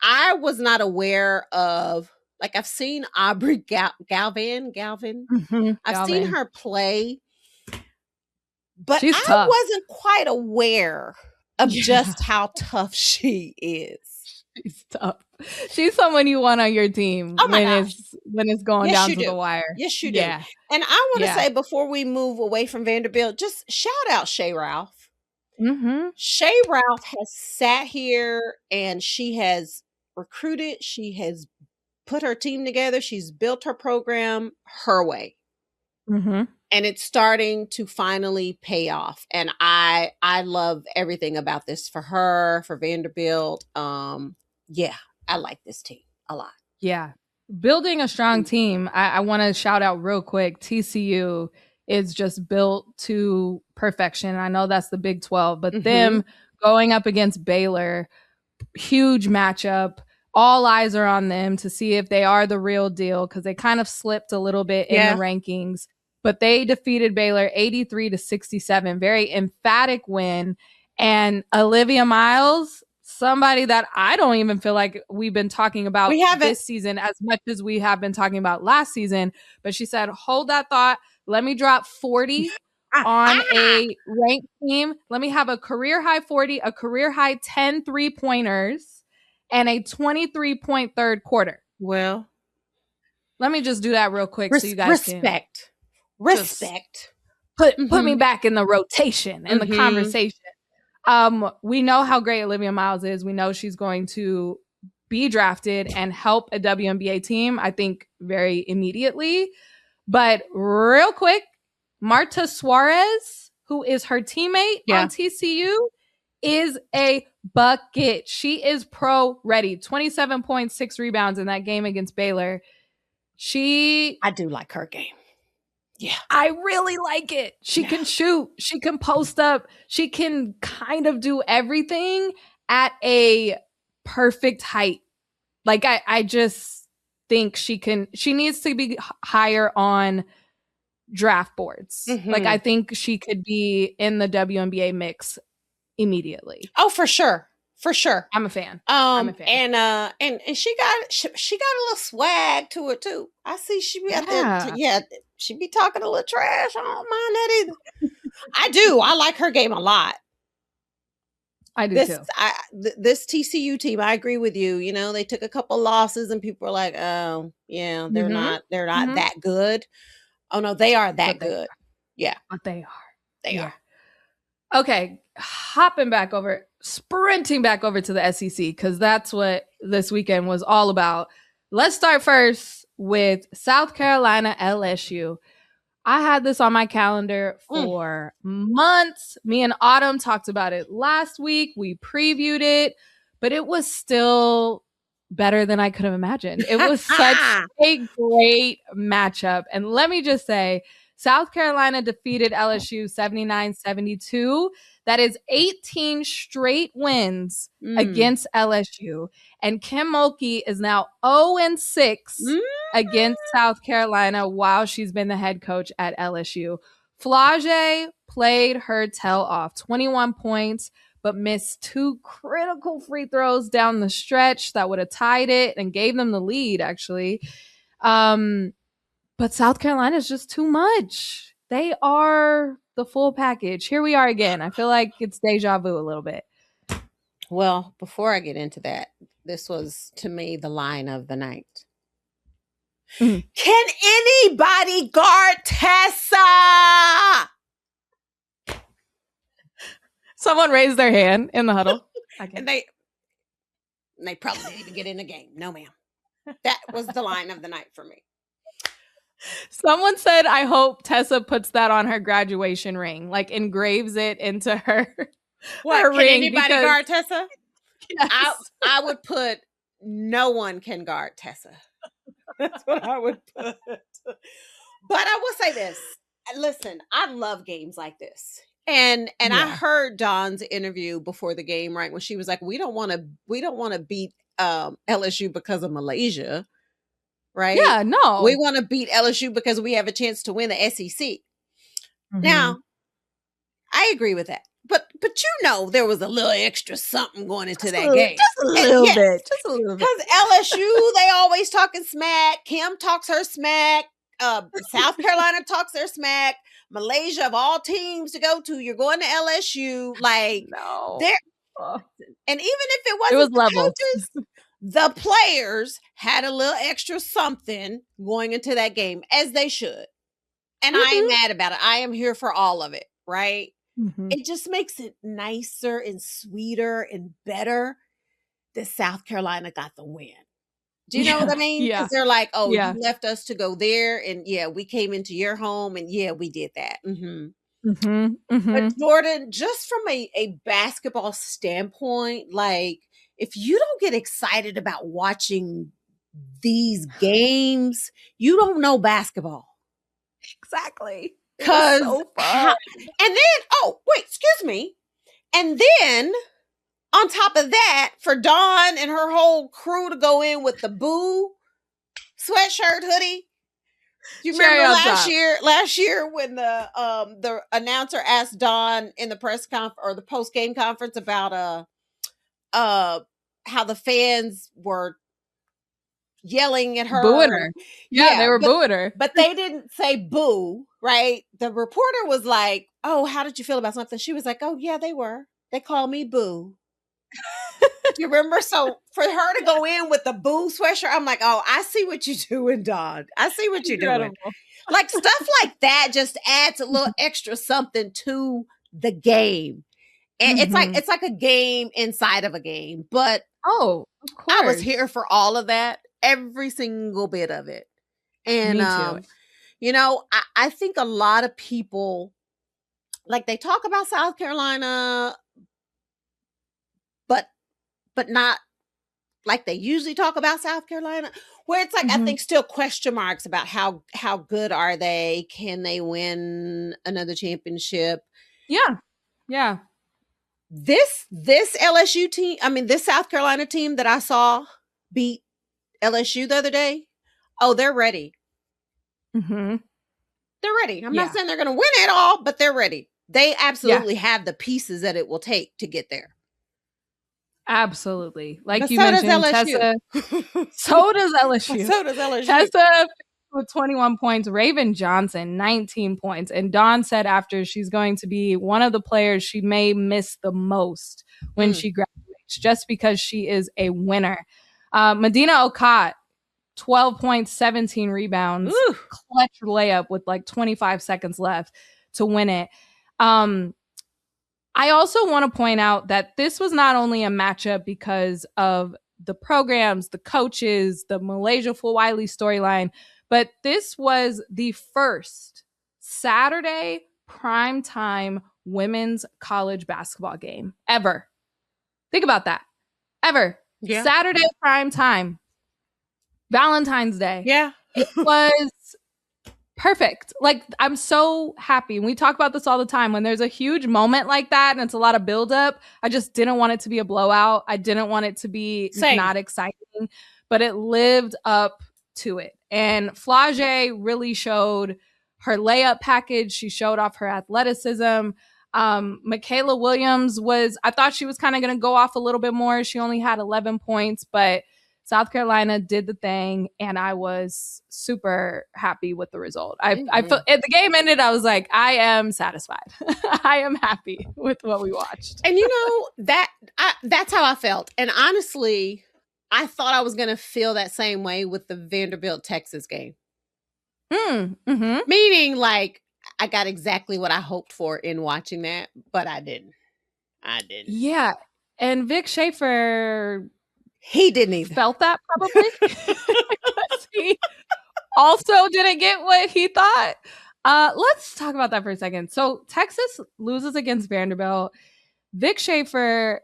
I was not aware of, I've seen Aubrey Galvin. I've seen her play, but She's I tough. wasn't quite aware of just how tough she is. She's tough. She's someone you want on your team when it's going down to the wire. Yes, you do. Yeah. And I want to say, before we move away from Vanderbilt, just shout out Sheryl. Sheryl has sat here and she has recruited. She has put her team together. She's built her program her way. Mm-hmm. And it's starting to finally pay off. And I love everything about this for her, for Vanderbilt. Yeah, I like this team a lot. Yeah. Building a strong team, I want to shout out real quick. TCU is just built to perfection. I know that's the Big 12, but them going up against Baylor, huge matchup. All eyes are on them to see if they are the real deal, because they kind of slipped a little bit in the rankings. But they defeated Baylor 83-67. Very emphatic win. And Olivia Miles, somebody that I don't even feel like we've been talking about this season as much as we have been talking about last season. But she said, hold that thought. Let me drop 40 on a ranked team. Let me have a career high 40, a career high 10 3-pointers, and a 23-point third quarter. Well, let me just do that real quick so you guys can put me back in the rotation, in the conversation. We know how great Olivia Miles is. We know she's going to be drafted and help a WNBA team, I think, very immediately. But real quick, Marta Suarez, who is her teammate on TCU, is a bucket. She is pro ready. 27.6 rebounds in that game against Baylor. I do like her game. Yeah. I really like it. She can shoot. She can post up. She can kind of do everything at a perfect height. Like, I just think she needs to be higher on draft boards. Like, I think she could be in the WNBA mix immediately. Oh, for sure. For sure. I'm a fan. And she got a little swag to her too. I see she be out there. She be talking a little trash. I don't mind that either. I do. I like her game a lot. I do too. This TCU team, I agree with you. You know, they took a couple losses and people were like, oh, yeah, they're not that good. Oh no, they are that good. Yeah. But they are. They are. Okay. Sprinting back over to the SEC, because that's what this weekend was all about. Let's start first with South Carolina LSU. I had this on my calendar for months. Me and Autumn talked about it last week. We previewed it, but it was still better than I could have imagined. It was such a great matchup. And let me just say, South Carolina defeated LSU 79-72. That is 18 straight wins against LSU. And Kim Mulkey is now 0-6 against South Carolina while she's been the head coach at LSU. Flage played her tail off, 21 points, but missed 2 critical free throws down the stretch that would have tied it and gave them the lead, actually. But South Carolina is just too much. They are the full package. Here we are again. I feel like it's deja vu a little bit. Well, before I get into that, this was, to me, the line of the night. Can anybody guard Tessa? Someone raised their hand in the huddle. And they probably didn't even get in the game. No, ma'am. That was the line of the night for me. Someone said, I hope Tessa puts that on her graduation ring, like engraves it into her, her ring. Can anybody guard Tessa? Yes. I would put, no one can guard Tessa. That's what I would put. But I will say this. Listen, I love games like this. And I heard Dawn's interview before the game, right? When she was like, we don't want to beat LSU because of Malaysia. Right? Yeah, no. We want to beat LSU because we have a chance to win the SEC. Now, I agree with that. But there was a little extra something going into that game. Just a little bit. Because LSU, they always talking smack. Kim talks her smack. South Carolina talks their smack. Malaysia, of all teams to go to, you're going to LSU. Like, and even if it wasn't the coaches, the players had a little extra something going into that game, as they should. And I ain't mad about it. I am here for all of it, right? It just makes it nicer and sweeter and better that South Carolina got the win. Do you know what I mean? Yeah. Because they're like, oh, Yeah. you left us to go there, and yeah, we came into your home, and yeah, we did that. But Jordan, just from a basketball standpoint, like if you don't get excited about watching these games, you don't know basketball. Exactly. Because so fun. And then, oh, wait, excuse me. And then on top of that, for Dawn and her whole crew to go in with the boo sweatshirt hoodie. Do you remember last year when the announcer asked Dawn in the press conference or the post game conference about how the fans were yelling at her, booing her. Yeah, they were booing her, but they didn't say boo, right? The reporter was like, "Oh, how did you feel about something?" She was like, "Oh yeah, they were. They called me boo." You remember? So for her to go in with the boo sweatshirt, I'm like, "Oh, I see what you're doing, Dawn. I see what you're doing." Like stuff like that just adds a little extra something to the game. And it's like a game inside of a game. But of course. I was here for all of that, every single bit of it. And me too. you know, I think a lot of people like they talk about South Carolina, but not like they usually talk about South Carolina, where it's like I think still question marks about how good are they? Can they win another championship? Yeah. This LSU team, I mean this South Carolina team that I saw beat LSU the other day. Oh, they're ready. They're ready. I'm not saying they're going to win it all, but they're ready. They absolutely have the pieces that it will take to get there. Absolutely. Like but you mentioned, Tessa. So does LSU. So does LSU. Tessa with 21 points, Raven Johnson, 19 points. And Dawn said after she's going to be one of the players she may miss the most when she graduates, just because she is a winner. Medina Okot, 12 points, 17 rebounds, clutch layup with like 25 seconds left to win it. I also want to point out that this was not only a matchup because of the programs, the coaches, the Malaysia Fulwiley storyline, but this was the first Saturday primetime women's college basketball game ever. Think about that. Ever. Yeah. Saturday primetime. Valentine's Day. Yeah. It was perfect. Like, I'm so happy. And we talk about this all the time. When there's a huge moment like that and it's a lot of buildup, I just didn't want it to be a blowout. I didn't want it to be not exciting, but it lived up to it. And Flage really showed her layup package. She showed off her athleticism. Michaela Williams I thought she was kind of going to go off a little bit more. She only had 11 points, but South Carolina did the thing, and I was super happy with the result. I felt the game ended. I was like, I am satisfied. I am happy with what we watched. And you know that's how I felt. And honestly, I thought I was going to feel that same way with the Vanderbilt Texas game. Meaning, like, I got exactly what I hoped for in watching that, but I didn't. Yeah, and Vic Schaefer. He didn't either. Felt that probably. Because he also didn't get what he thought. Let's talk about that for a second. So Texas loses against Vanderbilt. Vic Schaefer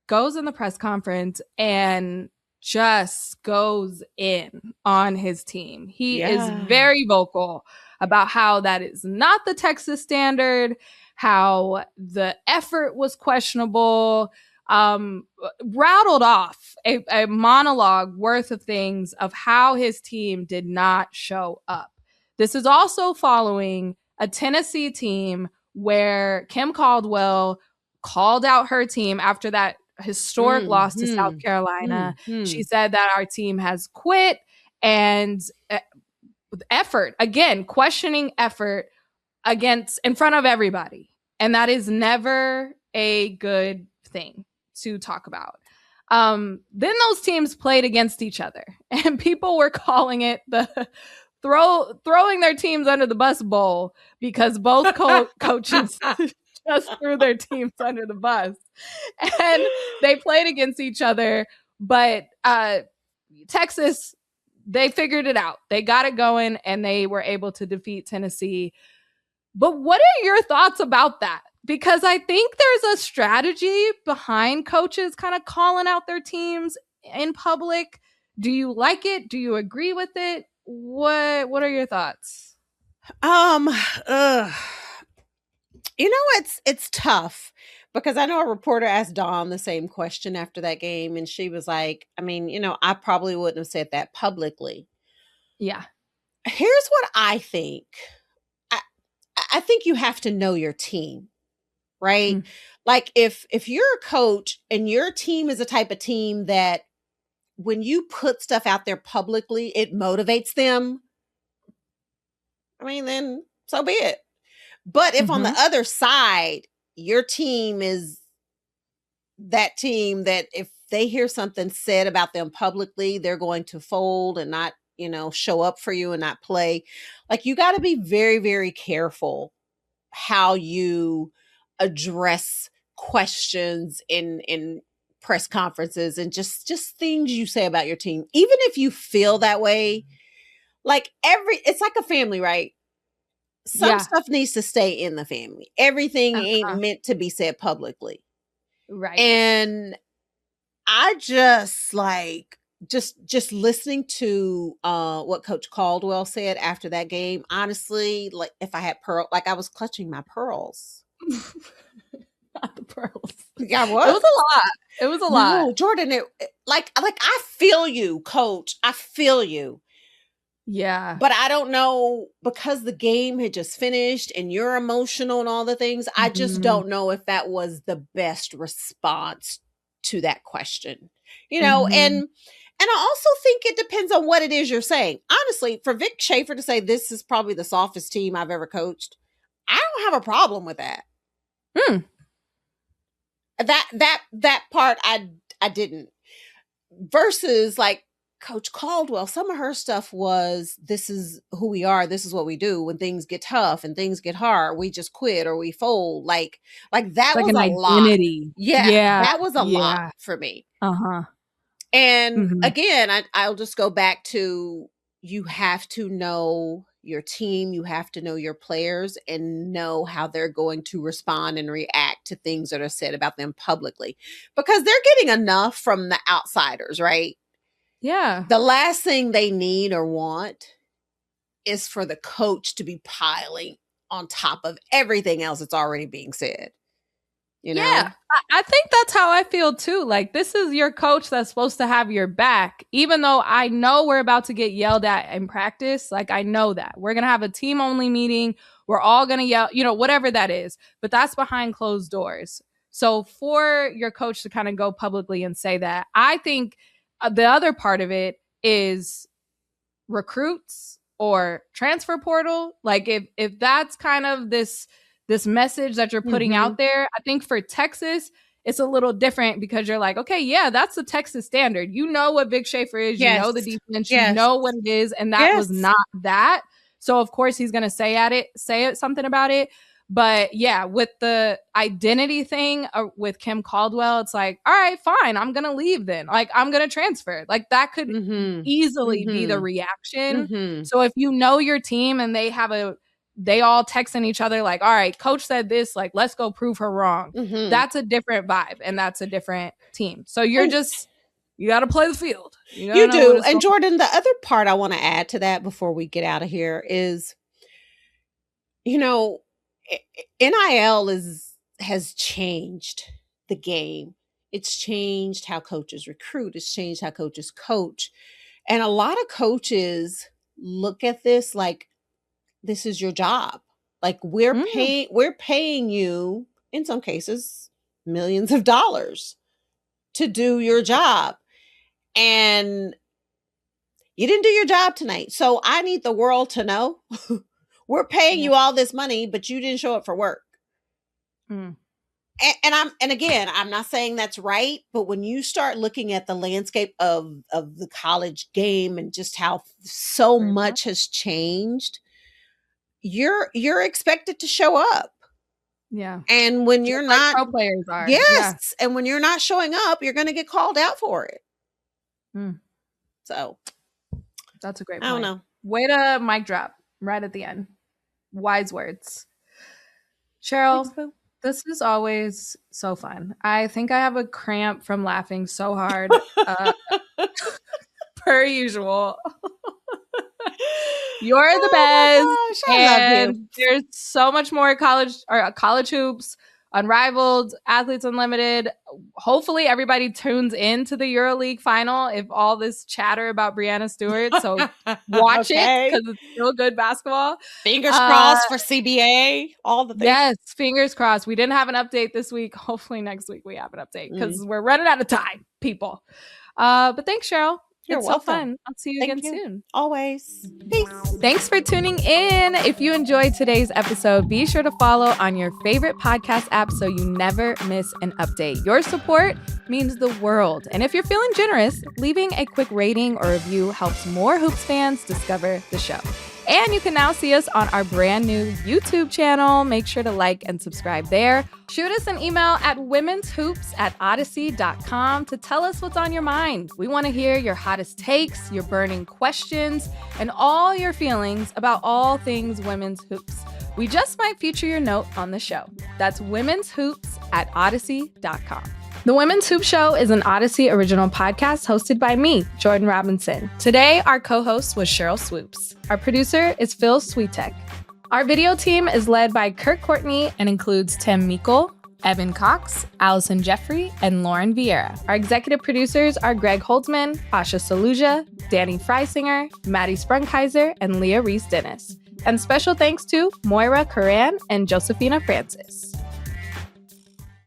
goes in the press conference and just goes in on his team. He is very vocal about how that is not the Texas standard, how the effort was questionable, rattled off a monologue worth of things of how his team did not show up. This is also following a Tennessee team where Kim Caldwell called out her team after that historic loss to South Carolina. She said that our team has quit, and effort, again, questioning effort in front of everybody. And that is never a good thing to talk about. Then those teams played against each other, and people were calling it the throwing their teams under the bus bowl, because both coaches just threw their teams under the bus, and they played against each other. But Texas, they figured it out. They got it going, and they were able to defeat Tennessee. But what are your thoughts about that? Because I think there's a strategy behind coaches kind of calling out their teams in public. Do you like it? Do you agree with it? What are your thoughts? It's tough because I know a reporter asked Dawn the same question after that game, and she was like, I probably wouldn't have said that publicly. Yeah. Here's what I think. I think you have to know your team, right? Mm. Like if you're a coach and your team is a type of team that when you put stuff out there publicly, it motivates them, then so be it. But if on the other side, your team is that team that if they hear something said about them publicly, they're going to fold and not, show up for you and not play. Like, you got to be very, very careful how you address questions in press conferences and just things you say about your team. Even if you feel that way, it's like a family, right? Some stuff needs to stay in the family. Everything ain't meant to be said publicly. Right. And I just just listening to what Coach Caldwell said after that game, honestly, like if I had I was clutching my pearls. Not the pearls. Yeah, what? It was a lot. No, Jordan, I feel you, Coach. I feel you. Yeah. But I don't know, because the game had just finished and you're emotional and all the things, I just don't know if that was the best response to that question. And I also think it depends on what it is you're saying. Honestly, for Vic Schaefer to say this is probably the softest team I've ever coached, I don't have a problem with that. That part I didn't. Versus like Coach Caldwell, some of her stuff was, this is who we are, this is what we do. When things get tough and things get hard, we just quit or we fold. Like that was an identity. Lot. Yeah, that was a lot for me. And again, I'll just go back to, you have to know your team, you have to know your players and know how they're going to respond and react to things that are said about them publicly, because they're getting enough from the outsiders, right? Yeah. The last thing they need or want is for the coach to be piling on top of everything else that's already being said. Yeah, I think that's how I feel too. Like, this is your coach that's supposed to have your back, even though I know we're about to get yelled at in practice. Like, I know that we're going to have a team only meeting. We're all going to yell, whatever that is, but that's behind closed doors. So for your coach to kind of go publicly and say that, I think the other part of it is recruits or transfer portal. Like, if that's kind of this message that you're putting out there, I think for Texas, it's a little different, because you're like, okay, yeah, that's the Texas standard. You know what Vic Schaefer is, you know the defense, you know what it is, and that was not that. So of course he's gonna say something about it. But yeah, with the identity thing with Kim Caldwell, it's like, all right, fine, I'm gonna leave then. Like, I'm gonna transfer. Like, that could easily be the reaction. So if you know your team and they all texting each other like, all right, coach said this, like, let's go prove her wrong. That's a different vibe, and that's a different team. So you got to play the field. You do. And Jordan, the other part I want to add to that before we get out of here is, NIL has changed the game. It's changed how coaches recruit. It's changed how coaches coach. And a lot of coaches look at this like, this is your job. Like, we're paying you, in some cases, millions of dollars to do your job. And you didn't do your job tonight. So I need the world to know we're paying you all this money, but you didn't show up for work. And again, I'm not saying that's right, but when you start looking at the landscape of the college game and just how so much has changed, you're expected to show up. Yeah. And when you're not, pro players are. Yes. Yeah. And when you're not showing up, you're going to get called out for it. So that's a great I point. don't know. Way to mic drop right at the end. Wise words. Sheryl, Thanks, this is always so fun. I think I have a cramp from laughing so hard, per usual. You're the best. Gosh, I love you. There's so much more college hoops, Unrivaled, Athletes Unlimited. Hopefully everybody tunes in to the EuroLeague final if all this chatter about Breanna Stewart. So watch it because it's still good basketball. Fingers crossed for CBA, all the things. Yes, fingers crossed. We didn't have an update this week. Hopefully next week we have an update because we're running out of time, people. But thanks, Sheryl. You're welcome. So fun. I'll see you again soon. Always. Peace. Thanks for tuning in. If you enjoyed today's episode, be sure to follow on your favorite podcast app so you never miss an update. Your support means the world. And if you're feeling generous, leaving a quick rating or review helps more Hoops fans discover the show. And you can now see us on our brand new YouTube channel. Make sure to like and subscribe there. Shoot us an email at women'shoops@odyssey.com to tell us what's on your mind. We want to hear your hottest takes, your burning questions, and all your feelings about all things women's hoops. We just might feature your note on the show. That's women'shoops@odyssey.com. The Women's Hoop Show is an Odyssey original podcast hosted by me, Jordan Robinson. Today, our co-host was Sheryl Swoops. Our producer is Phil Sweetek. Our video team is led by Kurt Courtney and includes Tim Meikle, Evan Cox, Allison Jeffrey, and Lauren Vieira. Our executive producers are Greg Holtzman, Asha Saluja, Danny Freisinger, Maddie Sprunkheiser, and Leah Reese Dennis. And special thanks to Moira Curran and Josephina Francis.